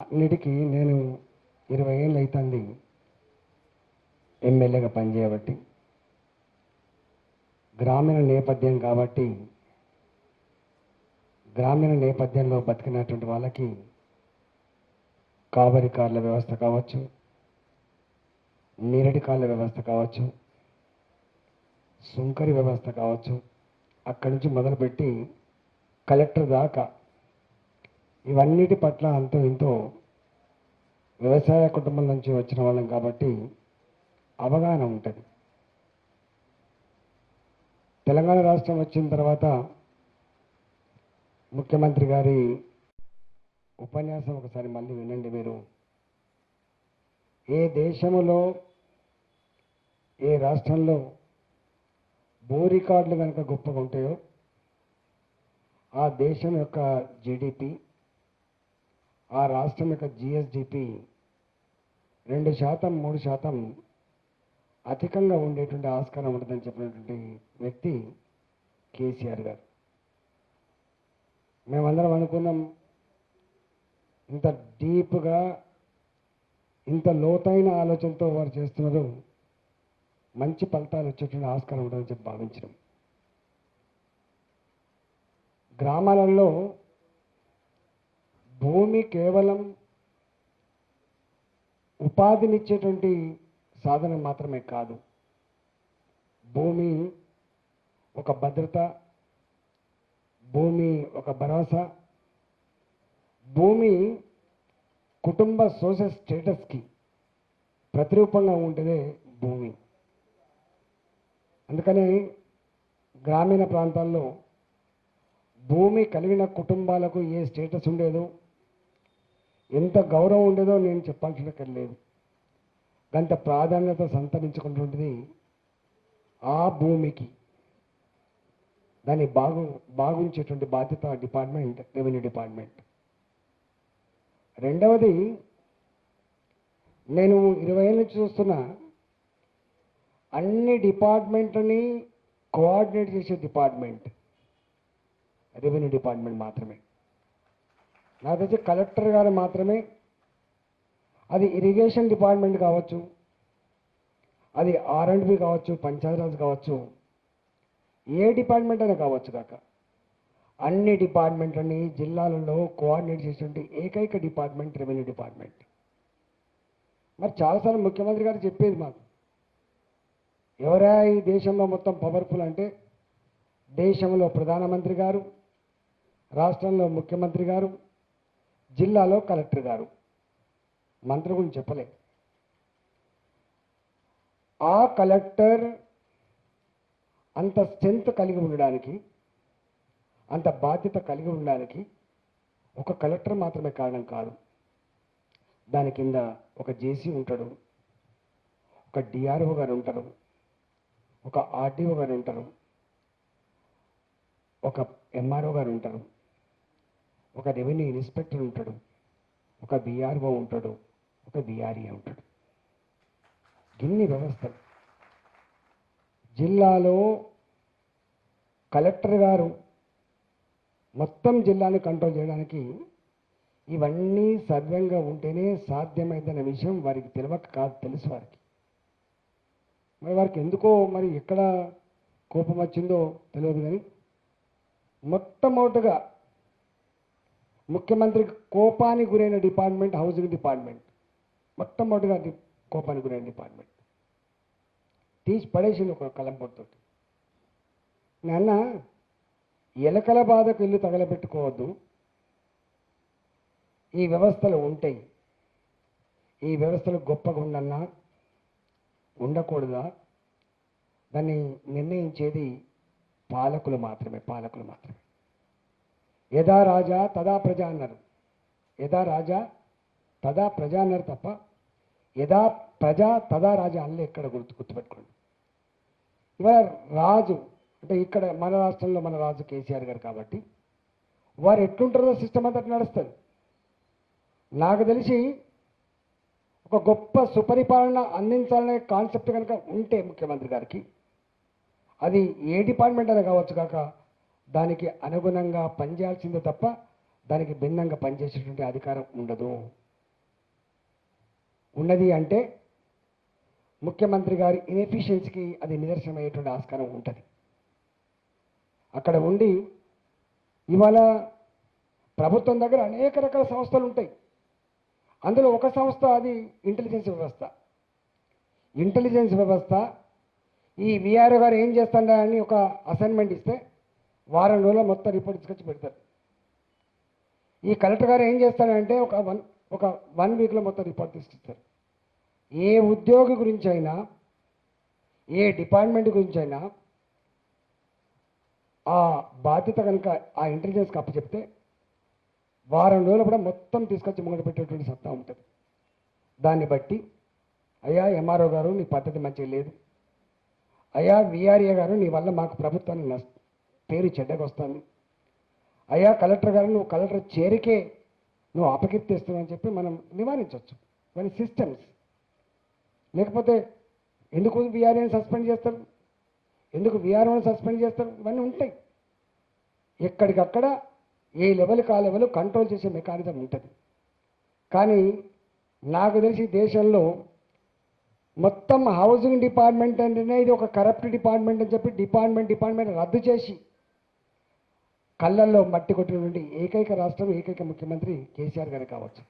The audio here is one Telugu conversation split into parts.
అన్నిటికీ నేను 20 ఏళ్ళు అవుతుంది ఎమ్మెల్యేగా పనిచేయబట్టి, గ్రామీణ నేపథ్యం కాబట్టి గ్రామీణ నేపథ్యంలో బతికినటువంటి వాళ్ళకి కాబరి కార్ల వ్యవస్థ కావచ్చు, నీరడి కార్ల వ్యవస్థ కావచ్చు, సుంకరి వ్యవస్థ కావచ్చు, అక్కడి నుంచి మొదలుపెట్టి కలెక్టర్ దాకా ఇవన్నిటి పట్ల అంతో ఇంతో వ్యవసాయ కుటుంబం నుంచి వచ్చిన వాళ్ళం కాబట్టి అవగాహన ఉంటుంది. తెలంగాణ రాష్ట్రం వచ్చిన తర్వాత ముఖ్యమంత్రి గారి ఉపన్యాసం ఒకసారి మళ్ళీ వినండి మీరు. ఏ దేశంలో ఏ రాష్ట్రంలో భూ రికార్డులు కనుక గొప్పగా ఉంటాయో ఆ దేశం యొక్క జీడిపి, ఆ రాష్ట్రం యొక్క జిఎస్డిపి 2%, 3% అధికంగా ఉండేటువంటి ఆస్కారం ఉంటుందని చెప్పినటువంటి వ్యక్తి కేసీఆర్ గారు. మేమందరం అనుకున్నాం ఇంత డీప్గా, ఇంత లోతైన ఆలోచనతో వారు చేస్తున్నారు, మంచి ఫలితాలు వచ్చేటువంటి ఆస్కారం ఉంటుందని చెప్పి భావించడం. గ్రామాలలో భూమి కేవలం ఉపాధినిచ్చేటువంటి సాధనం మాత్రమే కాదు, భూమి ఒక భద్రత, భూమి ఒక భరోసా, భూమి కుటుంబ సోషల్ స్టేటస్కి ప్రతిరూపంగా ఉంటుందే భూమి. అందుకని గ్రామీణ ప్రాంతాల్లో భూమి కలిగిన కుటుంబాలకు ఏ స్టేటస్ ఉండేదో, ఎంత గౌరవం ఉండేదో నేను చెప్పాల్సిన లేదు. అంత ప్రాధాన్యత సంతరించుకున్నటువంటిది ఆ భూమికి. దాన్ని బాగుంచేటువంటి బాధ్యత డిపార్ట్మెంట్, రెవెన్యూ డిపార్ట్మెంట్. రెండవది, నేను 20 ఏళ్ళ నుంచి చూస్తున్న అన్ని డిపార్ట్మెంట్ని కోఆర్డినేట్ చేసే డిపార్ట్మెంట్ రెవెన్యూ డిపార్ట్మెంట్ మాత్రమే. నాకు తెలిసి కలెక్టర్ గారు మాత్రమే, అది ఇరిగేషన్ డిపార్ట్మెంట్ కావచ్చు, అది R&B కావచ్చు, పంచాయతీరాజ్ కావచ్చు, ఏ డిపార్ట్మెంట్ అయినా కావచ్చు కాక, అన్ని డిపార్ట్మెంట్లని జిల్లాలలో కోఆర్డినేట్ చేసేటువంటి ఏకైక డిపార్ట్మెంట్ రెవెన్యూ డిపార్ట్మెంట్. మరి చాలాసార్లు ముఖ్యమంత్రి గారు చెప్పేది మాకు, ఎవరా ఈ దేశంలో మొత్తం పవర్ఫుల్ అంటే దేశంలో ప్రధానమంత్రి గారు, రాష్ట్రంలో ముఖ్యమంత్రి గారు, జిల్లాలో కలెక్టర్ గారు. మంత్రి గురించి చెప్పలే. ఆ కలెక్టర్ అంత స్ట్రెంత్ కలిగి ఉండడానికి, అంత బాధ్యత కలిగి ఉండడానికి ఒక కలెక్టర్ మాత్రమే కారణం కాదు. దాని కింద ఒక జేసీ ఉంటాడు, ఒక డిఆర్ఓ గారు ఉంటారు, ఒక ఆర్డీఓ గారు ఉంటారు, ఒక ఎంఆర్ఓ గారు ఉంటారు, ఒక రెవెన్యూ ఇన్స్పెక్టర్ ఉంటాడు, ఒక బీఆర్ఓ ఉంటాడు, ఒక బీఆర్ఏ ఉంటాడు. ఇన్ని వ్యవస్థలు జిల్లాలో కలెక్టర్ గారు మొత్తం జిల్లాను కంట్రోల్ చేయడానికి ఇవన్నీ సవ్యంగా ఉంటేనే సాధ్యమైందన్న విషయం వారికి తెలియక కాదు, తెలుసు వారికి. మరి వారికి ఎందుకో మరి ఎక్కడ కోపం వచ్చిందో తెలియదు, కానీ మొట్టమొదటిగా ముఖ్యమంత్రికి కోపానికి గురైన డిపార్ట్మెంట్ హౌసింగ్ డిపార్ట్మెంట్. మొట్టమొదటిగా కోపానికి గురైన డిపార్ట్మెంట్ తీసి పడేసింది ఒక కలంపొడితో. నాన్న, ఎలకల బాధకు ఇల్లు తగలబెట్టుకోవద్దు, ఈ వ్యవస్థలు ఉంటాయి, ఈ వ్యవస్థలు గొప్పగా ఉండన్నా ఉండకూడదా, దాన్ని నిర్ణయించేది పాలకులు మాత్రమే. యథా రాజా తదా ప్రజ అన్నారు. యథా రాజా తదా ప్రజ అన్నారు తప్ప యథా ప్రజ తదా రాజా అనలే. ఎక్కడ గుర్తుపెట్టుకోండి. ఇవాళ రాజు అంటే ఇక్కడ మన రాష్ట్రంలో మన రాజు కేసీఆర్ గారు కాబట్టి వారు ఎట్లుంటారో సిస్టమ్ అంతా నడుస్తుంది. నాకు తెలిసి ఒక గొప్ప సుపరిపాలన అందించాలనే కాన్సెప్ట్ కనుక ఉంటే ముఖ్యమంత్రి గారికి, అది ఏ డిపార్ట్మెంట్ అయినా కావచ్చు కాక, దానికి అనుగుణంగా పనిచేయాల్సిందే తప్ప దానికి భిన్నంగా పనిచేసేటువంటి అధికారం ఉండదు. ఉన్నది అంటే ముఖ్యమంత్రి గారి ఇన్ఎఫిషియన్సీకి అది నిదర్శనమయ్యేటువంటి ఆస్కారం ఉంటుంది. అక్కడ ఉండి ఇవాళ ప్రభుత్వం దగ్గర అనేక రకాల సంస్థలు ఉంటాయి. అందులో ఒక సంస్థ అది ఇంటెలిజెన్స్ వ్యవస్థ. ఇంటెలిజెన్స్ వ్యవస్థ ఈ విఆర్ఓ గారు ఏం చేస్తాడా అని ఒక అసైన్మెంట్ ఇస్తే వారం రోజుల్లో మొత్తం రిపోర్ట్ తీసుకొచ్చి పెడతారు. ఈ కలెక్టర్ గారు ఏం చేస్తాడంటే ఒక వన్ వీక్లో మొత్తం రిపోర్ట్ తీసుకొస్తారు. ఏ ఉద్యోగి గురించి అయినా ఏ డిపార్ట్మెంట్ గురించి అయినా ఆ బాధ్యత కనుక ఆ ఇంటెలిజెన్స్కి అప్పచెప్తే వారం రోజులు కూడా మొత్తం తీసుకొచ్చి ముంగట పెట్టేటువంటి సత్తా ఉంటుంది. దాన్ని బట్టి అయ్యా ఎంఆర్ఓ గారు నీ పద్ధతి మంచిగా లేదు, అయ్యా విఆర్ఏ గారు నీ వల్ల మాకు ప్రభుత్వానికి పేరు చెడ్డగా వస్తుంది, అయ్యా కలెక్టర్ గారు నువ్వు కలెక్టర్ చేరికే నువ్వు అపకీర్తిస్తున్నావు అని చెప్పి మనం నివారించవచ్చు. కానీ సిస్టమ్స్ లేకపోతే ఎందుకు విఆర్ఏని సస్పెండ్ చేస్తారు, ఎందుకు విఆర్ఓని సస్పెండ్ చేస్తారు, ఇవన్నీ ఉంటాయి. ఎక్కడికక్కడ ఏ లెవెల్కి ఆ లెవెల్ కంట్రోల్ చేసే మెకానిజం ఉంటుంది. కానీ నాకు తెలిసి దేశంలో మొత్తం హౌసింగ్ డిపార్ట్మెంట్ అంటేనే ఇది ఒక కరప్ట్ డిపార్ట్మెంట్ అని చెప్పి డిపార్ట్మెంట్ రద్దు చేసి కళ్ళల్లో మట్టి కొట్టినటువంటి ఏకైక రాష్ట్రం ఏకైక ముఖ్యమంత్రి కేసీఆర్ గారు కావచ్చు.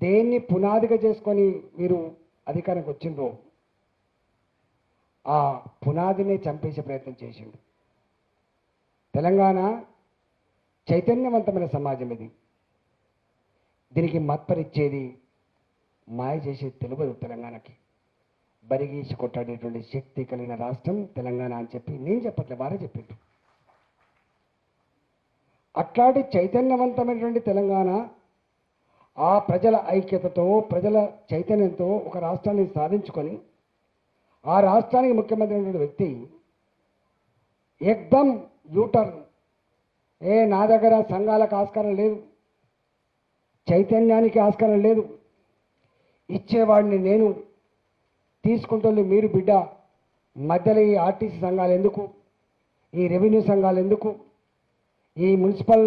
దేన్ని పునాదిగా చేసుకొని మీరు అధికారానికి వచ్చిండ్రో ఆ పునాదినే చంపేసే ప్రయత్నం చేసిండు. తెలంగాణ చైతన్యవంతమైన సమాజం ఇది. దీనికి మత్పరిచ్చేది మాయ చేసేది తెలియదు. తెలంగాణకి బరిగీసి కొట్టాడేటువంటి శక్తి కలిగిన రాష్ట్రం తెలంగాణ అని చెప్పి నేను చెప్పట్లే, వారే చెప్పిండ్రు. అట్లాంటి చైతన్యవంతమైనటువంటి తెలంగాణ ఆ ప్రజల ఐక్యతతో ప్రజల చైతన్యంతో ఒక రాష్ట్రాన్ని సాధించుకొని ఆ రాష్ట్రానికి ముఖ్యమంత్రి అయినటువంటి వ్యక్తి ఎక్దమ్ యూటర్న్, నా దగ్గర సంఘాలకు ఆస్కారం లేదు, చైతన్యానికి ఆస్కారం లేదు, ఇచ్చేవాడిని నేను, తీసుకుంటోళ్ళు మీరు బిడ్డ, మధ్యలో ఈ ఆర్టీసీ సంఘాలు ఎందుకు, ఈ రెవెన్యూ సంఘాలు ఎందుకు, ఈ మున్సిపల్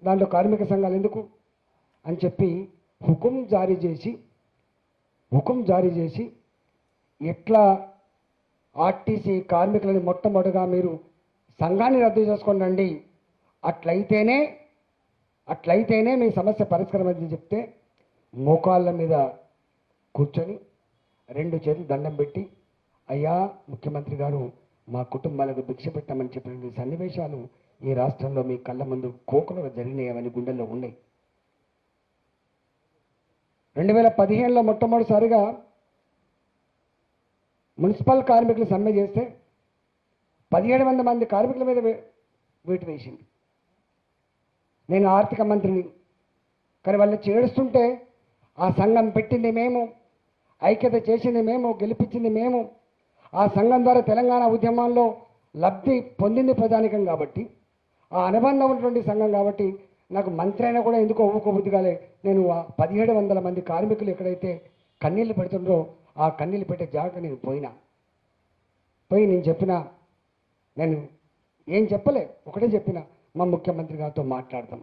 దాంట్లో కార్మిక సంఘాలు ఎందుకు అని చెప్పి హుకుం జారీ చేసి ఎట్లా ఆర్టీసీ కార్మికులని మొట్టమొదటిగా మీరు సంఘాన్ని రద్దు చేసుకోండి, అట్లయితేనే మీ సమస్య పరిష్కారం అని చెప్తే మోకాళ్ళ మీద కూర్చొని 2 చేతులు దండం పెట్టి అయ్యా ముఖ్యమంత్రి గారు మా కుటుంబాలకు భిక్ష పెట్టమని చెప్పిన సన్నివేశాలు ఈ రాష్ట్రంలో మీ కళ్ళ ముందు కోకలుగా జరిగినాయని గుండెల్లో ఉన్నాయి. 2015లో మొట్టమొదటిసారిగా మున్సిపల్ కార్మికులు సమ్మె చేస్తే 1700 మంది కార్మికుల మీద వేటు వేసింది. నేను ఆర్థిక మంత్రిని, కానీ వాళ్ళు చేడుస్తుంటే ఆ సంఘం పెట్టింది మేము, ఐక్యత చేసింది మేము, గెలిపించింది మేము, ఆ సంఘం ద్వారా తెలంగాణ ఉద్యమంలో లబ్ధి పొందింది ప్రజానికం కాబట్టి, ఆ అనుబంధం ఉన్నటువంటి సంఘం కాబట్టి నాకు మంత్రి అయినా కూడా ఎందుకో ఊకోబుద్ధి కాలే. నేను 1700 మంది కార్మికులు ఎక్కడైతే కన్నీళ్లు పెడుతుండ్రో ఆ కన్నీళ్లు పెట్టే జాగ్రత్త నేను పోయి నేను ఏం చెప్పలే, ఒకటే చెప్పిన, మా ముఖ్యమంత్రి గారితో మాట్లాడతాం,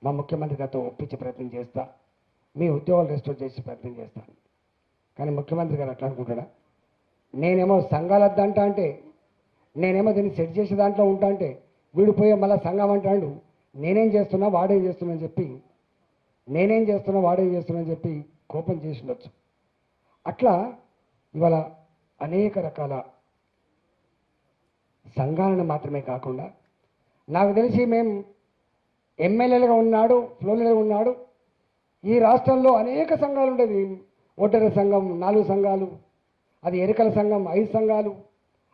మా ముఖ్యమంత్రి గారితో ఒప్పించే ప్రయత్నం చేస్తా, మీ ఉద్యోగాలు రెస్టోర్ చేసే ప్రయత్నం చేస్తాను. కానీ ముఖ్యమంత్రి గారు అట్లా అనుకుంటాడా? నేనేమో సంఘాలద్దంటా అంటే, నేనేమో దీన్ని సెట్ చేసే దాంట్లో ఉంటా అంటే వీడు పోయే మళ్ళీ సంఘం అంటాడు, నేనేం చేస్తున్నా వాడేం చేస్తున్నా అని చెప్పి కోపం చేసి ఉండొచ్చు. అట్లా ఇవాళ అనేక రకాల సంఘాలను మాత్రమే కాకుండా నాకు తెలిసి మేము ఎమ్మెల్యేలుగా ఉన్నాడు, ఫ్లోర్లుగా ఉన్నాడు, ఈ రాష్ట్రంలో అనేక సంఘాలు ఉండేవి. ఒడ్డెర సంఘం 4 సంఘాలు, అది ఎరికల సంఘం 5 సంఘాలు,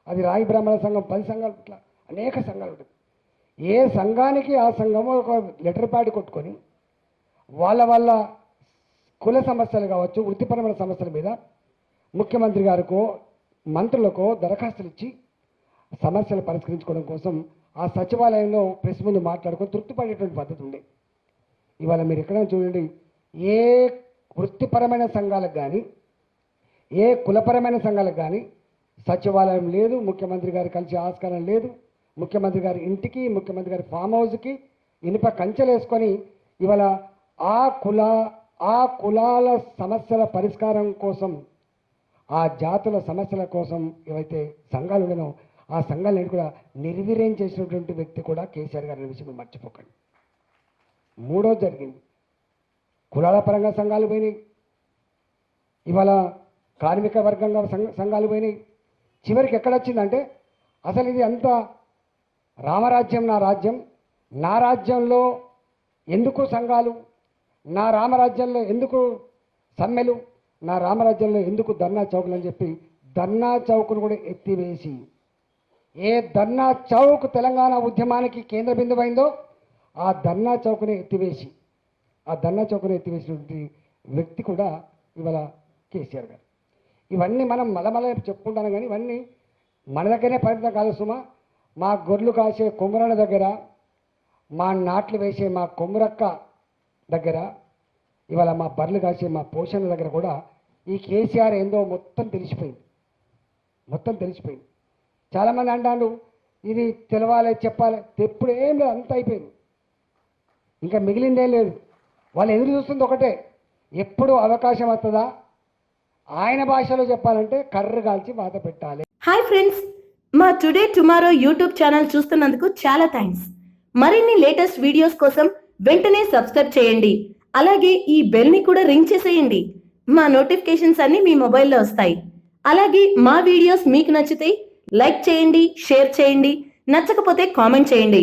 అది రాయి బ్రాహ్మణ సంఘం 10 సంఘాలు, ఇట్లా అనేక సంఘాలు ఉండేవి. ఏ సంఘానికి ఆ సంఘము ఒక లెటర్ ప్యాడ్ కొట్టుకొని వాళ్ళ కుల సమస్యలు కావచ్చు, వృత్తిపరమైన సమస్యల మీద ముఖ్యమంత్రి గారికో మంత్రులకో దరఖాస్తులు ఇచ్చి సమస్యలు పరిష్కరించుకోవడం కోసం ఆ సచివాలయంలో ప్రెస్ ముందు మాట్లాడుకొని తృప్తిపడేటువంటి పద్ధతి ఉండే. ఇవాళ మీరు ఎక్కడైనా చూడండి, ఏ వృత్తిపరమైన సంఘాలకు కానీ ఏ కులపరమైన సంఘాలకు కానీ సచివాలయం లేదు, ముఖ్యమంత్రి గారు కలిసే ఆస్కారం లేదు. ముఖ్యమంత్రి గారి ఇంటికి, ముఖ్యమంత్రి గారి ఫామ్ హౌస్కి ఇనుప కంచెలు వేసుకొని ఇవాళ ఆ కుల ఆ కులాల సమస్యల పరిష్కారం కోసం, ఆ జాతుల సమస్యల కోసం ఏవైతే సంఘాలు ఉన్నాయో ఆ సంఘాలను కూడా నిర్వీర్యం చేసినటువంటి వ్యక్తి కూడా కేసీఆర్ గారి విషయం మీరు మర్చిపోకండి. మూడోది జరిగింది, కులాల పరంగా సంఘాలు పోయినాయి, ఇవాళ కార్మిక వర్గంగా సంఘాలు పోయినాయి. చివరికి ఎక్కడొచ్చిందంటే అసలు ఇది అంతా రామరాజ్యం నా రాజ్యం, నా రాజ్యంలో ఎందుకు సంఘాలు, నా రామరాజ్యంలో ఎందుకు సమ్మెలు, నా రామరాజ్యంలో ఎందుకు ధర్నా చౌకులు అని చెప్పి ధర్నా చౌకును కూడా ఎత్తివేసి, ఏ ధర్నా చౌక్ తెలంగాణ ఉద్యమానికి కేంద్ర బిందువైందో ఆ ధర్నా చౌకుని ఎత్తివేసినటువంటి వ్యక్తి కూడా ఇవాళ కేసీఆర్ గారు. ఇవన్నీ మనం మలమల చెప్పుకుంటాను కానీ ఇవన్నీ మన దగ్గరనే పరిమితం కాదు సుమా. మా గొర్రెలు కాసే కొమ్మరన్న దగ్గర, మా నాట్లు వేసే మా కొమ్మరక్క దగ్గర, ఇవాళ మా బర్రెలు కాసే మా పోషణ దగ్గర కూడా ఈ కేసీఆర్ ఏందో మొత్తం తెలిసిపోయింది. చాలామంది అంటారు ఇది తెలవాలి చెప్పాలి, ఎప్పుడు ఏం లేదు, అంత అయిపోయింది, ఇంకా మిగిలిందేం లేదు. వాళ్ళు ఎదురు చూస్తుంది ఒకటే, ఎప్పుడు అవకాశం వస్తుందా, ఆయన భాషలో చెప్పాలంటే కర్ర కాల్చి వాత పెట్టాలి. హాయ్ ఫ్రెండ్స్, మా టుడే టుమారో యూట్యూబ్ ఛానల్ చూస్తున్నందుకు చాలా థ్యాంక్స్. మరిన్ని లేటెస్ట్ వీడియోస్ కోసం వెంటనే సబ్స్క్రైబ్ చేయండి. అలాగే ఈ బెల్ ని కూడా రింగ్ చేసేయండి. మా నోటిఫికేషన్స్ అన్ని మీ మొబైల్లో వస్తాయి. అలాగే మా వీడియోస్ మీకు నచ్చితే లైక్ చేయండి, షేర్ చేయండి, నచ్చకపోతే కామెంట్ చేయండి.